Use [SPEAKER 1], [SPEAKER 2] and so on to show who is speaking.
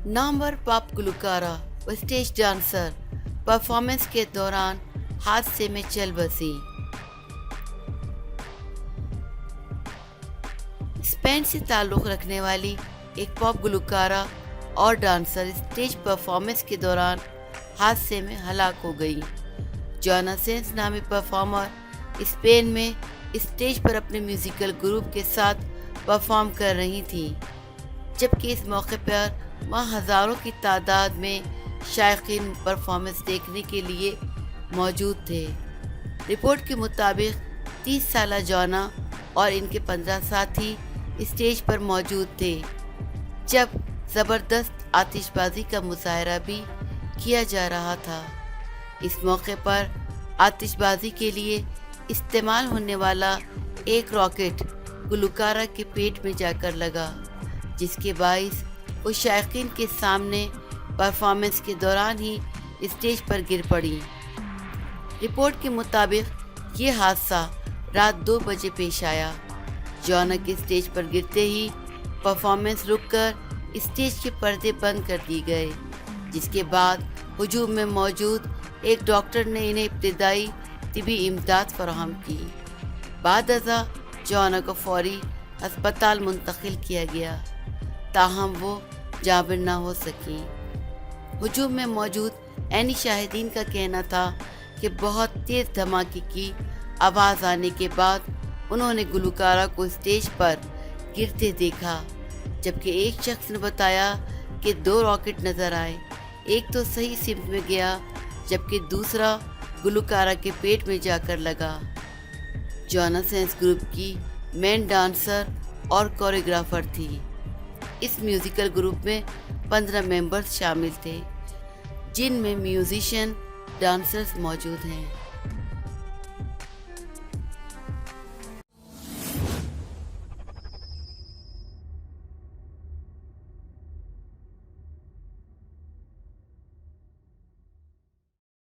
[SPEAKER 1] Namvar pop Gulkara व stage dancer performance के दौरान हादसे में चल बसी। स्पेन से ताल्लुक़ रखने वाली एक पॉप गुलकारा और डांसर स्टेज परफॉर्मेंस के दौरान हादसे में हलाक हो गई। जोना सेंस नामी परफॉर्मर स्पेन में स्टेज पर अपने म्यूजिकल ग्रुप के साथ परफॉर्म कर रही थी, जबकि इस मौके पर वहाँ हज़ारों की तादाद में शायकीन परफॉर्मेंस देखने के लिए मौजूद थे। रिपोर्ट के मुताबिक 30 साला जोना और इनके 15 साथी स्टेज पर मौजूद थे, जब ज़बरदस्त आतिशबाजी का मुजाहरा भी किया जा रहा था। इस मौके पर आतिशबाजी के लिए इस्तेमाल होने वाला एक रॉकेट गुलकारा के पेट में जाकर लगा, जिसके बाइस वो शायकीन के सामने परफॉर्मेंस के दौरान ही स्टेज पर गिर पड़ी। रिपोर्ट के मुताबिक ये हादसा रात 2 बजे पेश आया। जोना के स्टेज पर गिरते ही परफॉर्मेंस रुककर स्टेज के पर्दे बंद कर दिए गए, जिसके बाद हुजूम में मौजूद एक डॉक्टर ने इन्हें इब्तिदाई तिबी इमदाद फराहम की। बाद अज़ा जोना को फौरी अस्पताल मुंतकिल किया गया, ताहम वो जाबिर ना हो सकी। हुजूम में मौजूद ऐनी शाहिदीन का कहना था कि बहुत तेज़ धमाके की आवाज़ आने के बाद उन्होंने गुलकारा को स्टेज पर गिरते देखा, जबकि एक शख्स ने बताया कि 2 रॉकेट नज़र आए। एक तो सही सिमत में गया, जबकि दूसरा गुलकारा के पेट में जाकर लगा। जोना सेंस ग्रुप की मेन डांसर और कोरियोग्राफर थी। इस म्यूज़िकल ग्रुप में 15 मेंबर्स शामिल थे, जिनमें म्यूजिशियन डांसर्स मौजूद हैं।